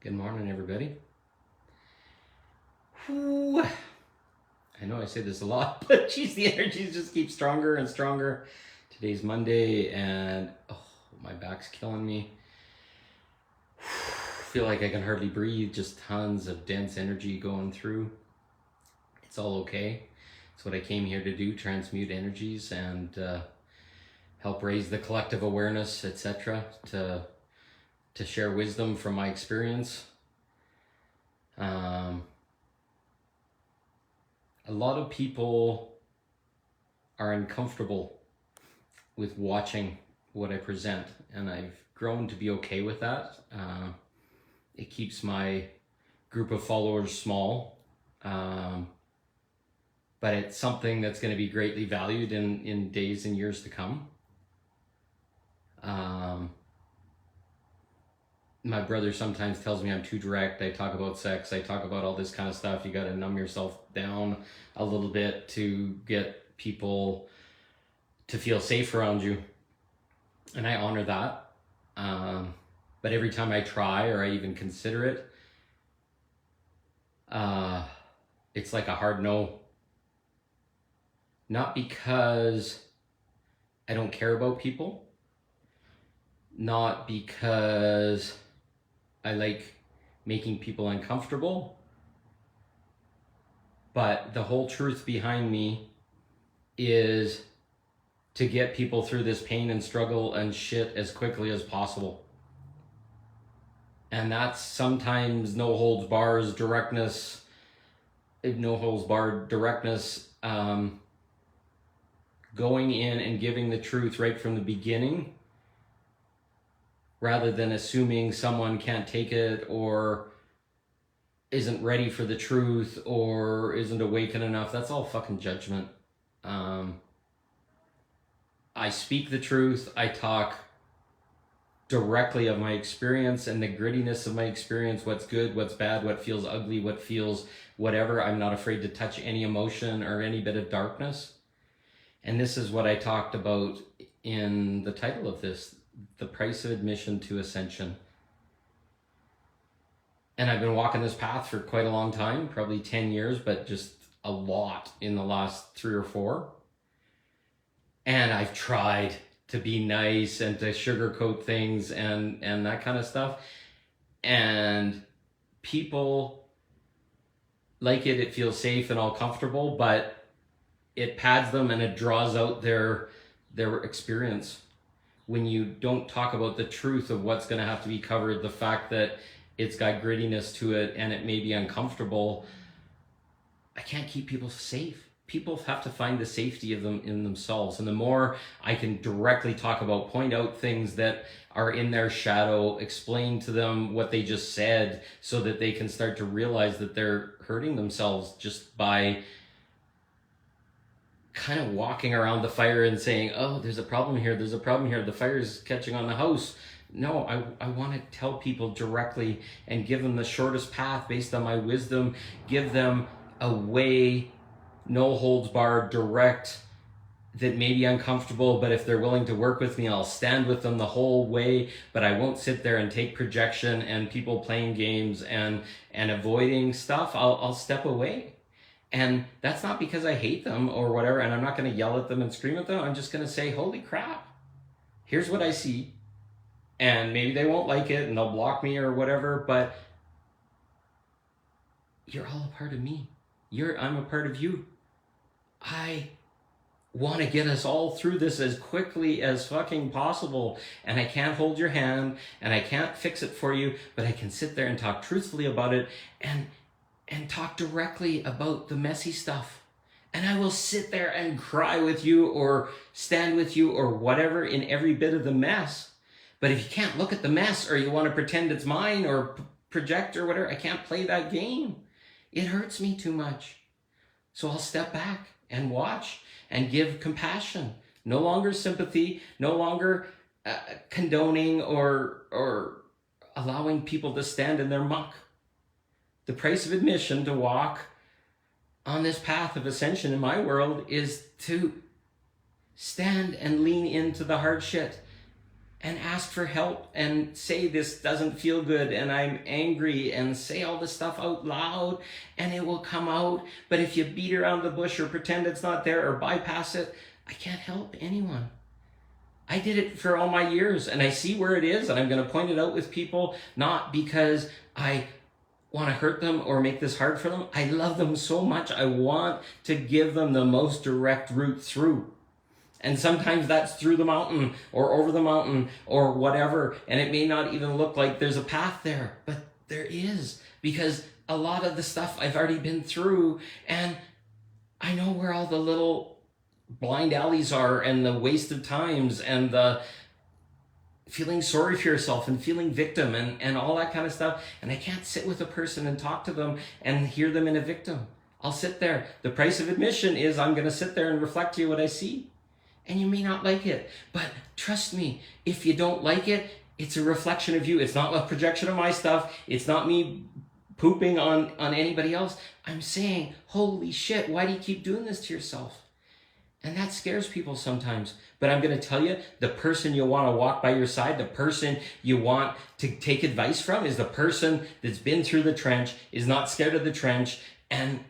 Good morning, everybody. Whew. I know I say this a lot, but geez, the energies just keep stronger and stronger. Today's Monday, and my back's killing me. Feel like I can hardly breathe, just tons of dense energy going through. It's all okay. It's what I came here to do, transmute energies and help raise the collective awareness, etc., to share wisdom from my experience. A lot of people are uncomfortable with watching what I present, and I've grown to be okay with that. It keeps my group of followers small, but it's something that's going to be greatly valued in days and years to come. My brother sometimes tells me I'm too direct. I talk about sex. I talk about all this kind of stuff. You got to numb yourself down a little bit to get people to feel safe around you. And I honor that. But every time I try or I even consider it, it's like a hard no. Not because I don't care about people. Not because I like making people uncomfortable, but the whole truth behind me is to get people through this pain and struggle and shit as quickly as possible. And that's sometimes no holds barred directness, going in and giving the truth right from the beginning, rather than assuming someone can't take it or isn't ready for the truth or isn't awakened enough. That's all fucking judgment. I speak the truth. I talk directly of my experience and the grittiness of my experience, what's good, what's bad, what feels ugly, what feels whatever. I'm not afraid to touch any emotion or any bit of darkness. And this is what I talked about in the title of this, the price of admission to Ascension. And I've been walking this path for quite a long time, probably 10 years, but just a lot in the last 3 or 4. And I've tried to be nice and to sugarcoat things and that kind of stuff. And people like it. It feels safe and all comfortable, but it pads them and it draws out their experience. When you don't talk about the truth of what's going to have to be covered, the fact that it's got grittiness to it and it may be uncomfortable, I can't keep people safe. People have to find the safety of them in themselves. And the more I can directly talk about, point out things that are in their shadow, explain to them what they just said so that they can start to realize that they're hurting themselves just by kind of walking around the fire and saying, oh, there's a problem here, the fire is catching on the house. No, I want to tell people directly and give them the shortest path based on my wisdom, give them a way, no holds barred, direct, that may be uncomfortable, but if they're willing to work with me, I'll stand with them the whole way, but I won't sit there and take projection and people playing games and avoiding stuff. I'll step away. And that's not because I hate them or whatever, and I'm not going to yell at them and scream at them. I'm just going to say, holy crap, here's what I see. And maybe they won't like it and they'll block me or whatever, but you're all a part of me. I'm a part of you. I want to get us all through this as quickly as fucking possible. And I can't hold your hand and I can't fix it for you, but I can sit there and talk truthfully about it and talk directly about the messy stuff. And I will sit there and cry with you or stand with you or whatever in every bit of the mess. But if you can't look at the mess or you want to pretend it's mine or project or whatever, I can't play that game. It hurts me too much. So I'll step back and watch and give compassion. No longer sympathy, no longer condoning or allowing people to stand in their muck. The price of admission to walk on this path of ascension in my world is to stand and lean into the hard shit. and ask for help and say this doesn't feel good and I'm angry and say all this stuff out loud and it will come out. But if you beat around the bush or pretend it's not there or bypass it, I can't help anyone. I did it for all my years and I see where it is and I'm going to point it out with people, not because I want to hurt them or make this hard for them. I love them so much. I want to give them the most direct route through. And sometimes that's through the mountain or over the mountain or whatever. And it may not even look like there's a path there, but there is, because a lot of the stuff I've already been through and I know where all the little blind alleys are and the wasted times and the feeling sorry for yourself and feeling victim and all that kind of stuff. And I can't sit with a person and talk to them and hear them in a victim. I'll sit there. The price of admission is I'm going to sit there and reflect to you what I see. And you may not like it, but trust me, if you don't like it, it's a reflection of you. It's not a projection of my stuff. It's not me pooping on anybody else. I'm saying, holy shit, why do you keep doing this to yourself? And that scares people sometimes. But I'm going to tell you, the person you want to walk by your side, the person you want to take advice from is the person that's been through the trench, is not scared of the trench, and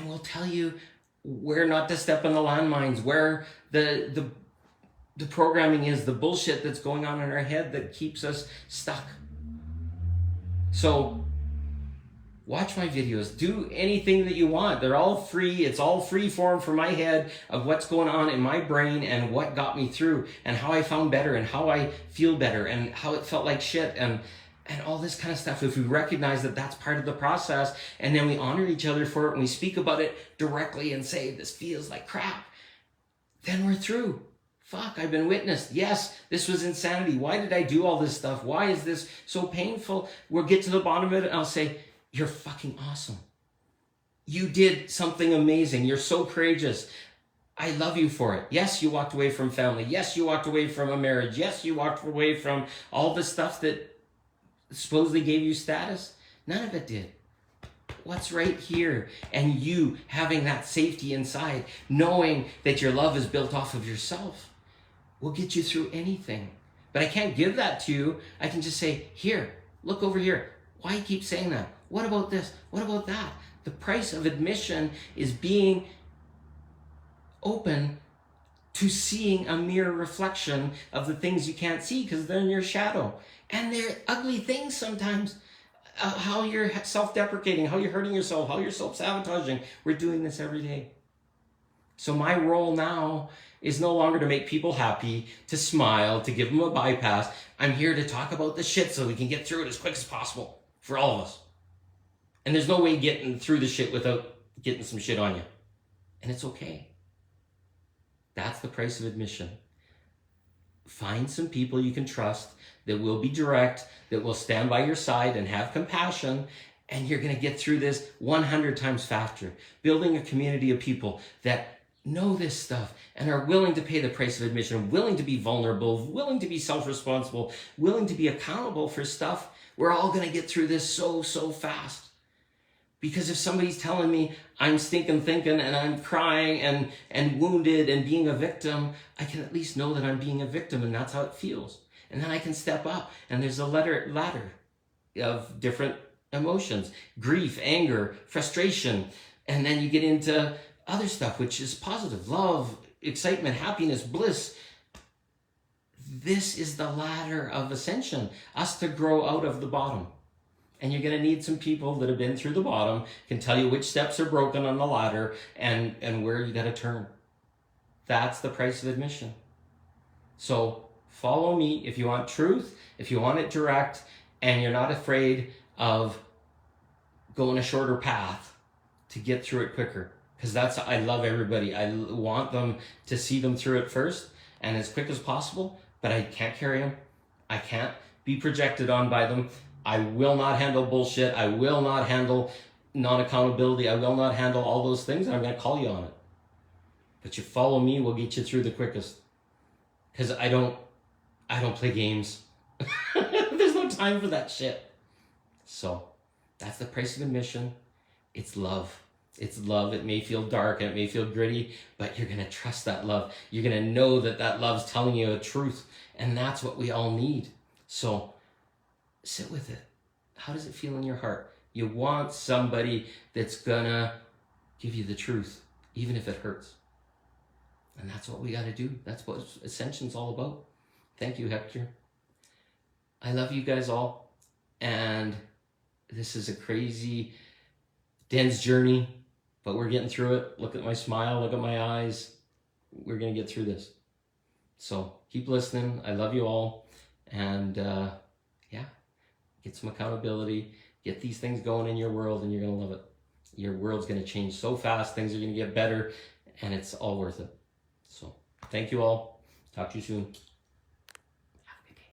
will tell you where not to step on the landmines, where the programming is, the bullshit that's going on in our head that keeps us stuck. So watch my videos, do anything that you want. They're all free. It's all free form for my head of what's going on in my brain and what got me through and how I found better and how I feel better and how it felt like shit and all this kind of stuff. If we recognize that that's part of the process and then we honor each other for it and we speak about it directly and say, this feels like crap, then we're through. Fuck, I've been witnessed. Yes, this was insanity. Why did I do all this stuff? Why is this so painful? We'll get to the bottom of it and I'll say, you're fucking awesome. You did something amazing. You're so courageous. I love you for it. Yes, you walked away from family. Yes, you walked away from a marriage. Yes, you walked away from all the stuff that supposedly gave you status. None of it did. What's right here? And you having that safety inside, knowing that your love is built off of yourself, will get you through anything. But I can't give that to you. I can just say, here, look over here. Why you keep saying that? What about this? What about that? The price of admission is being open to seeing a mirror reflection of the things you can't see because they're in your shadow. And they're ugly things sometimes. How you're self-deprecating, how you're hurting yourself, how you're self-sabotaging. We're doing this every day. So my role now is no longer to make people happy, to smile, to give them a bypass. I'm here to talk about the shit so we can get through it as quick as possible for all of us. And there's no way getting through the shit without getting some shit on you. And it's okay. That's the price of admission. Find some people you can trust that will be direct, that will stand by your side and have compassion, and you're going to get through this 100 times faster. Building a community of people that know this stuff and are willing to pay the price of admission, willing to be vulnerable, willing to be self-responsible, willing to be accountable for stuff. We're all going to get through this so fast. Because if somebody's telling me I'm stinking thinking and I'm crying and wounded and being a victim, I can at least know that I'm being a victim and that's how it feels. And then I can step up and there's a ladder of different emotions, grief, anger, frustration. And then you get into other stuff, which is positive, love, excitement, happiness, bliss. This is the ladder of ascension, us to grow out of the bottom. And you're going to need some people that have been through the bottom, can tell you which steps are broken on the ladder and where you got to turn. That's the price of admission. So follow me if you want truth, if you want it direct, and you're not afraid of going a shorter path to get through it quicker. Because I love everybody. I want them to see them through it first and as quick as possible, but I can't carry them. I can't be projected on by them. I will not handle bullshit. I will not handle non-accountability. I will not handle all those things. I'm going to call you on it. But you follow me, we'll get you through the quickest. Because I don't play games. There's no time for that shit. So that's the price of admission. It's love. It's love. It may feel dark and it may feel gritty, but you're going to trust that love. You're going to know that that love's telling you the truth. And that's what we all need. So sit with it. How does it feel in your heart? You want somebody that's going to give you the truth, even if it hurts. And that's what we got to do. That's what Ascension's all about. Thank you, Hector. I love you guys all. And this is a crazy, dense journey, but we're getting through it. Look at my smile. Look at my eyes. We're going to get through this. So keep listening. I love you all. And yeah, get some accountability. Get these things going in your world and you're going to love it. Your world's going to change so fast. Things are going to get better and it's all worth it. So thank you all. Talk to you soon.